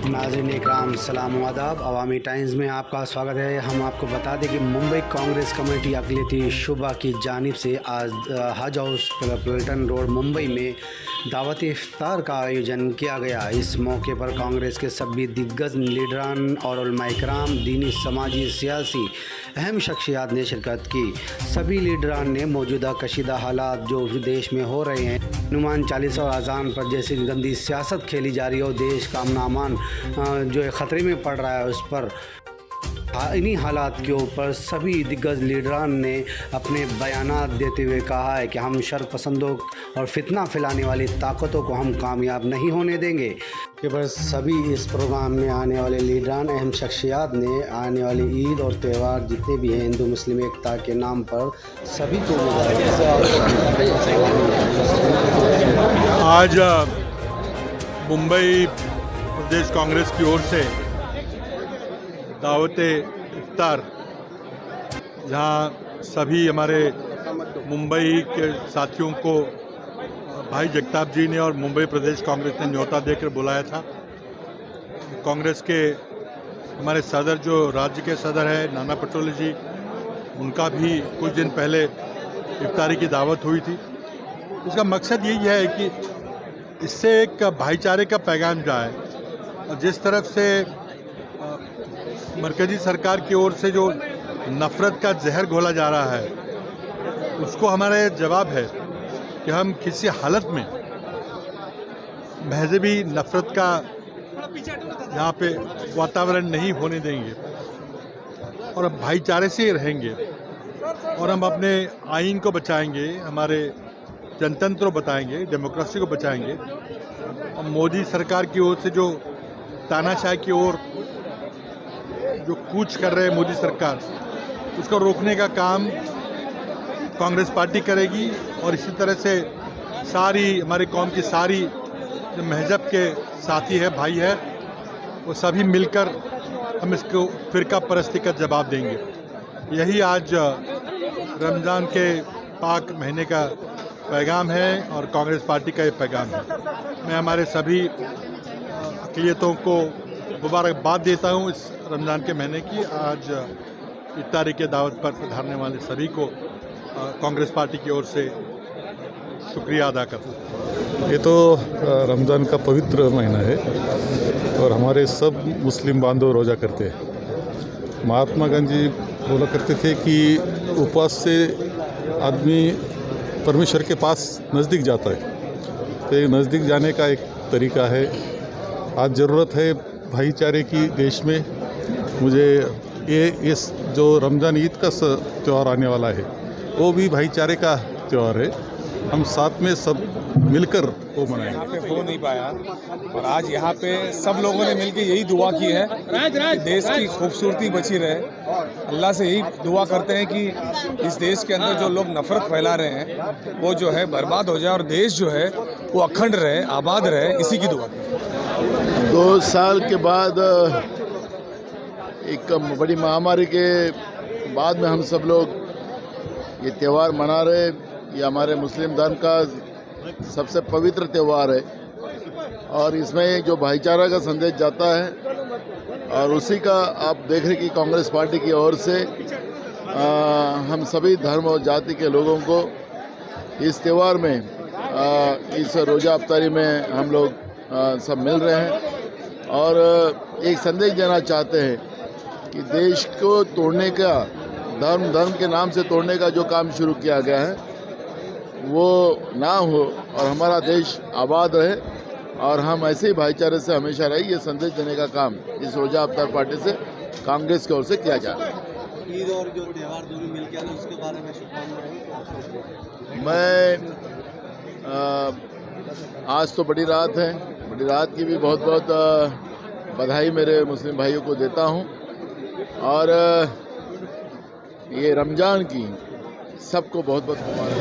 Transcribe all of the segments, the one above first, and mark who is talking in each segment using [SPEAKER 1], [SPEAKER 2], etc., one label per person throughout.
[SPEAKER 1] नाज़रीन इकराम सलाम आदाब। अवामी टाइम्स में आपका स्वागत है। हम आपको बता दें कि मुंबई कांग्रेस कमेटी अक़लियती शुबा की जानिब से आज हज हाउस पल्टन रोड मुंबई में दावत इफ्तार का आयोजन किया गया। इस मौके पर कांग्रेस के सभी दिग्गज लीडरान और उलमा इकराम, दीनी, समाजी, सियासी अहम शख्सियात ने शिरकत की। सभी लीडरान ने मौजूदा कशीदा हालात जो देश में हो रहे हैं, हनुमान चालीसा और अजान पर जैसी गंदी सियासत खेली जा रही है और देश का अमन जो है ख़तरे में पड़ रहा है, उस पर इन्हीं हालात के ऊपर सभी दिग्गज लीडरान ने अपने बयानात देते हुए कहा है कि हम शर पसंदों और फितना फैलाने वाली ताकतों को हम कामयाब नहीं होने देंगे। कि बस सभी इस प्रोग्राम में आने वाले लीडरान, अहम शख्सियात ने आने वाली ईद और त्यौहार जितने भी हैं हिंदू मुस्लिम एकता के नाम पर सभी को
[SPEAKER 2] आज मुंबई प्रदेश कांग्रेस की ओर से दावत इफ्तार, जहां सभी हमारे मुंबई के साथियों को भाई जगताप जी ने और मुंबई प्रदेश कांग्रेस ने न्योता देकर बुलाया था। कांग्रेस के हमारे सदर, जो राज्य के सदर हैं नाना पटोले जी, उनका भी कुछ दिन पहले इफ्तारी की दावत हुई थी। इसका मकसद यही है कि इससे एक भाईचारे का पैगाम जाए और जिस तरफ से मरकजी सरकार की ओर से जो नफ़रत का जहर घोला जा रहा है, उसको हमारा जवाब है कि हम किसी हालत में महज़बी नफ़रत का यहाँ पे वातावरण नहीं होने देंगे और हम भाईचारे से ही रहेंगे और हम अपने आइन को बचाएंगे, हमारे जनतंत्र को बचाएंगे, डेमोक्रेसी को बचाएंगे। और मोदी सरकार की ओर से जो तानाशाही की ओर जो कूच कर रहे हैं मोदी सरकार, उसको रोकने का काम कांग्रेस पार्टी करेगी। और इसी तरह से सारी हमारी कौम की सारी जो महजब के साथी है, भाई है, वो सभी मिलकर हम इसको फ़िरका परस्ती का जवाब देंगे। यही आज रमज़ान के पाक महीने का पैगाम है और कांग्रेस पार्टी का ये पैगाम है। मैं हमारे सभी अक़लियतों को मुबारकबाद देता हूँ इस रमज़ान के महीने की। आज इफ्तारी के दावत पर पधारने वाले सभी को कांग्रेस पार्टी की ओर से शुक्रिया अदा करता हूँ।
[SPEAKER 3] ये तो रमज़ान का पवित्र महीना है और हमारे सब मुस्लिम बांधव रोज़ा करते हैं। महात्मा गांधी बोला करते थे कि उपवास से आदमी परमेश्वर के पास नज़दीक जाता है, तो ये नज़दीक जाने का एक तरीका है। आज ज़रूरत है भाईचारे की देश में। मुझे इस जो रमज़ान ईद का त्यौहार आने वाला है, वो भी भाईचारे का त्यौहार है। हम साथ में सब मिलकर वो मनाएंगे।
[SPEAKER 4] यहाँ पे हो नहीं पाया और आज यहाँ पे सब लोगों ने मिलकर यही दुआ की है कि देश की खूबसूरती बची रहे। अल्लाह से यही दुआ करते हैं कि इस देश के अंदर जो लोग नफरत फैला रहे हैं वो जो है बर्बाद हो जाए और देश जो है वो अखंड रहे, आबाद रहे, इसी की दुआ।
[SPEAKER 5] 2 साल के बाद एक बड़ी महामारी के बाद में हम सब लोग ये त्यौहार मना रहे। ये हमारे मुस्लिम धर्म का सबसे पवित्र त्यौहार है और इसमें जो भाईचारा का संदेश जाता है और उसी का आप देख रहे कि कांग्रेस पार्टी की ओर से हम सभी धर्म और जाति के लोगों को इस त्यौहार में इस रोज़ा अफ्तारी में हम लोग सब मिल रहे हैं और एक संदेश देना चाहते हैं कि देश को तोड़ने का, धर्म के नाम से तोड़ने का जो काम शुरू किया गया है वो ना हो और हमारा देश आबाद रहे और हम ऐसे ही भाईचारे से हमेशा रहे। ये संदेश देने का काम इस रोज़ा अफ्तार पार्टी से कांग्रेस की ओर से किया जा रहा है।
[SPEAKER 6] ईद और जो त्यौहार दोनों मिल के उसके बारे में शुभकामनाएं।
[SPEAKER 5] मैं आज तो बड़ी रात है, बड़ी रात की भी बहुत बहुत बधाई मेरे मुस्लिम भाइयों को देता हूँ और ये रमज़ान की सबको बहुत बहुत मुबारक।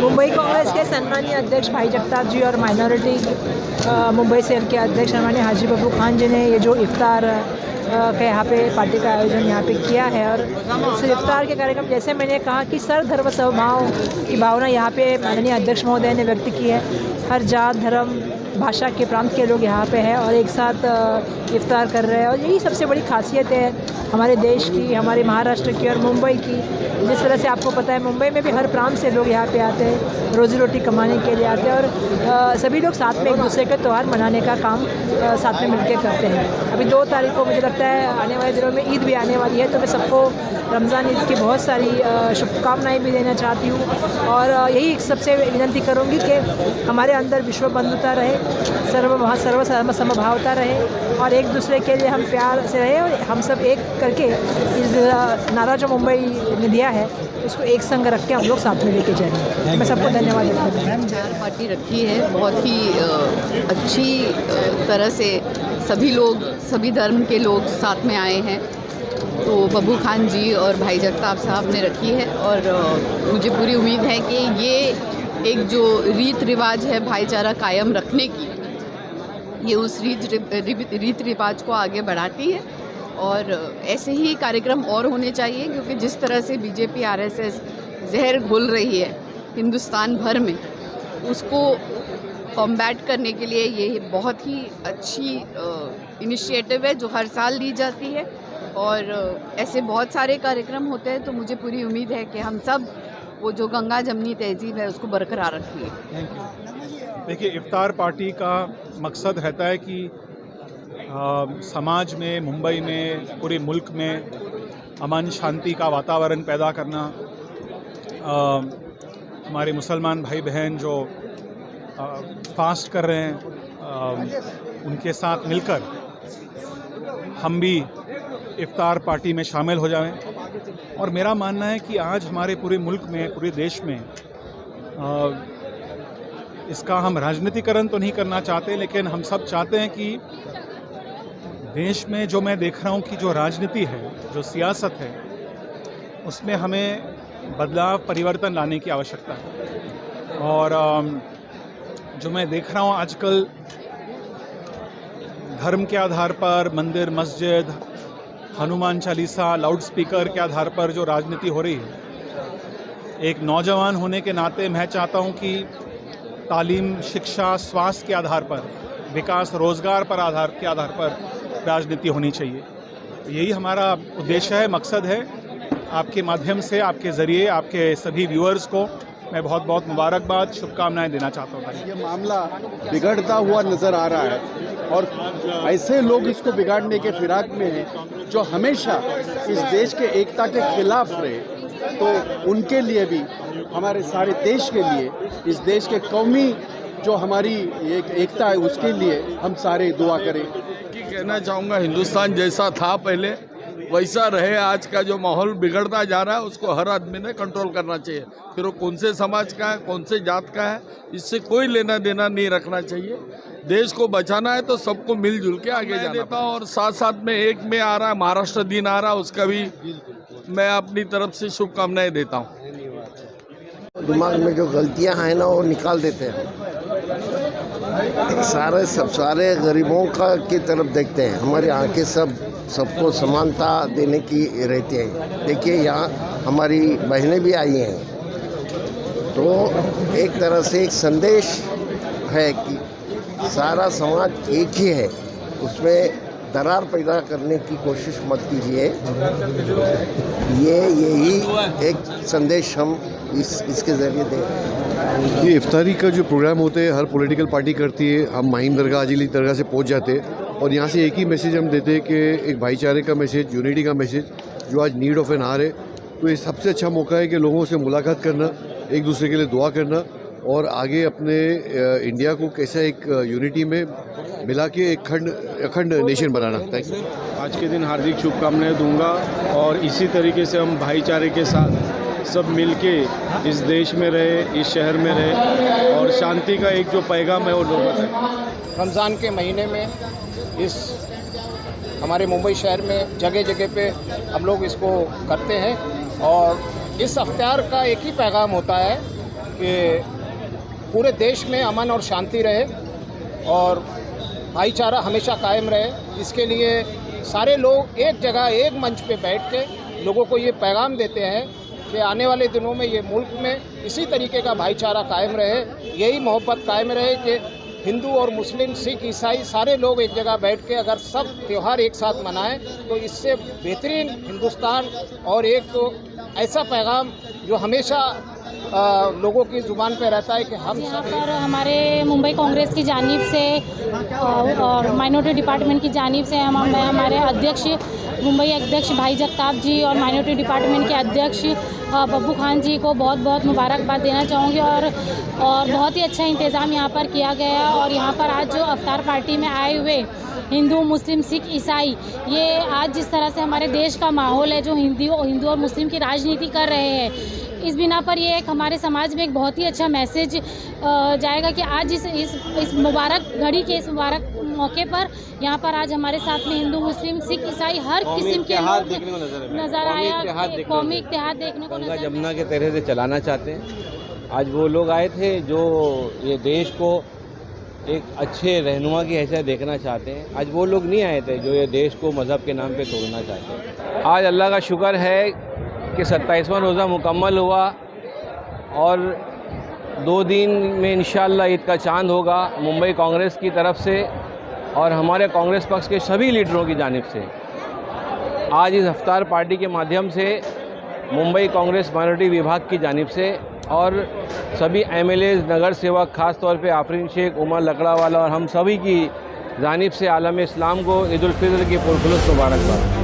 [SPEAKER 7] मुंबई कांग्रेस के सम्मानीय अध्यक्ष भाई जगताप जी और माइनॉरिटी मुंबई शहर के अध्यक्ष सम्मानीय हाजी बबू खान जी ने ये जो इफ्तार का यहाँ पे पार्टी का आयोजन यहाँ पे किया है और इस इफ्तार के कार्यक्रम, जैसे मैंने कहा कि सर्वधर्म समभाव की भावना यहाँ पे माननीय अध्यक्ष महोदय ने व्यक्त की है। हर जात धर्म भाषा के प्रांत के लोग यहाँ पे हैं और एक साथ इफ्तार कर रहे हैं। और यही सबसे बड़ी खासियत है हमारे देश की, हमारे महाराष्ट्र की और मुंबई की। जिस तरह से आपको पता है मुंबई में भी हर प्रांत से लोग यहाँ पे आते हैं, रोज़ी रोटी कमाने के लिए आते हैं और सभी लोग साथ में एक दूसरे का त्यौहार मनाने का काम साथ में मिलकर करते हैं। अभी 2 तारीख को मुझे लगता है आने वाले दिनों में ईद भी आने वाली है, तो मैं सबको रमज़ान ईद की बहुत सारी शुभकामनाएं भी देना चाहती हूँ। और यही सबसे विनती करूँगी कि हमारे अंदर विश्व बंधुता रहे, सर्व समभावता रहे और एक दूसरे के लिए हम प्यार से रहे और हम सब एक करके इस नारा जो मुंबई ने दिया है उसको एक संग रख के हम लोग साथ में लेके जाएंगे। मैं सबको धन्यवाद देता हूँ।
[SPEAKER 8] चार पार्टी रखी है, बहुत ही अच्छी तरह से सभी लोग, सभी धर्म के लोग साथ में आए हैं। तो बब्बू खान जी और भाई जगताप साहब ने रखी है और मुझे पूरी उम्मीद है कि ये एक जो रीत रिवाज है भाईचारा कायम रखने की, ये उस रीत रिवाज को आगे बढ़ाती है। और ऐसे ही कार्यक्रम और होने चाहिए, क्योंकि जिस तरह से बीजेपी आरएसएस जहर घोल रही है हिंदुस्तान भर में, उसको कॉम्बैट करने के लिए ये बहुत ही अच्छी इनिशिएटिव है जो हर साल ली जाती है। और ऐसे बहुत सारे कार्यक्रम होते हैं, तो मुझे पूरी उम्मीद है कि हम सब वो जो गंगा जमनी तहजीब है उसको बरकरार रखेंगे।
[SPEAKER 2] देखिए, इफ्तार पार्टी का मकसद रहता है कि समाज में, मुंबई में, पूरे मुल्क में अमन शांति का वातावरण पैदा करना। हमारे मुसलमान भाई बहन जो फास्ट कर रहे हैं, उनके साथ मिलकर हम भी इफ्तार पार्टी में शामिल हो जाएं। और मेरा मानना है कि आज हमारे पूरे मुल्क में, पूरे देश में इसका हम राजनीतिकरण तो नहीं करना चाहते, लेकिन हम सब चाहते हैं कि देश में जो मैं देख रहा हूँ कि जो राजनीति है, जो सियासत है, उसमें हमें बदलाव, परिवर्तन लाने की आवश्यकता है। और जो मैं देख रहा हूँ आजकल धर्म के आधार पर मंदिर, मस्जिद, हनुमान चालीसा, लाउड स्पीकर के आधार पर जो राजनीति हो रही है, एक नौजवान होने के नाते मैं चाहता हूँ कि तालीम, शिक्षा, स्वास्थ्य के आधार पर, विकास, रोजगार पर के आधार पर राजनीति होनी चाहिए। यही हमारा उद्देश्य है, मकसद है। आपके माध्यम से, आपके ज़रिए, आपके सभी व्यूअर्स को मैं बहुत बहुत मुबारकबाद, शुभकामनाएं देना चाहता हूँ।
[SPEAKER 9] ये मामला बिगड़ता हुआ नज़र आ रहा है और ऐसे लोग इसको बिगाड़ने के फिराक में हैं जो हमेशा इस देश के एकता के खिलाफ रहे। तो उनके लिए भी, हमारे सारे देश के लिए, इस देश के कौमी जो हमारी एक एकता है उसके लिए हम सारे दुआ करें।
[SPEAKER 5] कहना चाहूँगा, हिंदुस्तान जैसा था पहले वैसा रहे। आज का जो माहौल बिगड़ता जा रहा है उसको हर आदमी ने कंट्रोल करना चाहिए। फिर वो कौन से समाज का है, कौन से जात का है, इससे कोई लेना देना नहीं रखना चाहिए। देश को बचाना है तो सबको मिलजुल के आगे जाना देता हूँ। और साथ साथ में एक में आ रहा है महाराष्ट्र दिन आ रहा है, उसका भी मैं अपनी तरफ से शुभकामनाएं देता हूँ।
[SPEAKER 10] दिमाग में जो गलतियाँ हैं ना वो निकाल देते हैं। सारे गरीबों का की तरफ देखते हैं। हमारे यहाँ के सबको समानता देने की रहती है। देखिए, यहाँ हमारी बहनें भी आई हैं, तो एक तरह से एक संदेश है कि सारा समाज एक ही है, उसमें दरार पैदा करने की कोशिश मत कीजिए। यही एक संदेश हम इसके ज़रिए दे रहे हैं।
[SPEAKER 11] ये इफ्तारी का जो प्रोग्राम होते हैं, हर पॉलिटिकल पार्टी करती है। हम माहिम दरगाह, आजिली दरगाह से पहुंच जाते हैं और यहाँ से एक ही मैसेज हम देते हैं कि एक भाईचारे का मैसेज, यूनिटी का मैसेज, जो आज नीड ऑफ एन आवर है। तो ये सबसे अच्छा मौका है कि लोगों से मुलाकात करना, एक दूसरे के लिए दुआ करना और आगे अपने इंडिया को कैसा एक यूनिटी में मिला के एक अखंड नेशन बनाना। Thank you.
[SPEAKER 9] आज के दिन हार्दिक शुभकामनाएं दूंगा और इसी तरीके से हम भाईचारे के साथ सब मिलके इस देश में रहे, इस शहर में रहे और शांति का एक जो पैगाम है वो लोगों तक।
[SPEAKER 12] रमज़ान के महीने में इस हमारे मुंबई शहर में जगह जगह पे हम लोग इसको करते हैं और इस इफ्तार का एक ही पैगाम होता है कि पूरे देश में अमन और शांति रहे और भाईचारा हमेशा कायम रहे। इसके लिए सारे लोग एक जगह, एक मंच पे बैठ के लोगों को ये पैगाम देते हैं कि आने वाले दिनों में ये मुल्क में इसी तरीके का भाईचारा कायम रहे, यही मोहब्बत कायम रहे कि हिंदू और मुस्लिम, सिख, ईसाई सारे लोग एक जगह बैठ के अगर सब त्यौहार एक साथ मनाएं तो इससे बेहतरीन हिंदुस्तान और एक ऐसा पैगाम जो हमेशा लोगों की ज़ुबान पे रहता है कि हम
[SPEAKER 13] यहाँ पर हमारे मुंबई कांग्रेस की जानिब से और माइनॉरिटी डिपार्टमेंट की जानिब से मैं हमारे अध्यक्ष मुंबई अध्यक्ष भाई जगताप जी और माइनॉरिटी डिपार्टमेंट के अध्यक्ष बब्बू खान जी को बहुत बहुत मुबारकबाद देना चाहूँगी और बहुत ही अच्छा इंतज़ाम यहाँ पर किया गया और यहाँ पर आज जो अफ्तार पार्टी में आए हुए हिंदू, मुस्लिम, सिख, ईसाई, ये आज जिस तरह से हमारे देश का माहौल है जो हिंदू और मुस्लिम की राजनीति कर रहे हैं, इस बिना पर ये एक हमारे समाज में एक बहुत ही अच्छा मैसेज जाएगा कि आज इस मुबारक घड़ी के इस मुबारक मौके पर यहाँ पर आज हमारे साथ में हिंदू, मुस्लिम, सिख, ईसाई हर किस्म के लोग नजर आया, कौमी इत्तेहाद देखने को
[SPEAKER 14] गंगा जमुना के तरह से चलाना चाहते हैं। आज वो लोग आए थे जो ये देश को एक अच्छे रहनुमा की हैसियत देखना चाहते हैं। आज वो लोग नहीं आए थे जो ये देश को मज़हब के नाम पे तोड़ना चाहते हैं। आज अल्लाह का शुक्र है कि 27वां रोज़ा मुकम्मल हुआ और 2 दिन में इंशाअल्लाह ईद का चांद होगा। मुंबई कांग्रेस की तरफ से और हमारे कांग्रेस पक्ष के सभी लीडरों की जानिब से आज इस अफ्तार पार्टी के माध्यम से मुंबई कांग्रेस माइनॉरिटी विभाग की जानिब से और सभी MLAs, नगर सेवक, ख़ास तौर पे आफरीन शेख, उमर लकड़ावाला और हम सभी की जानिब से आलम इस्लाम को ईद उल फितर की पुरखुलूस मुबारकबाद।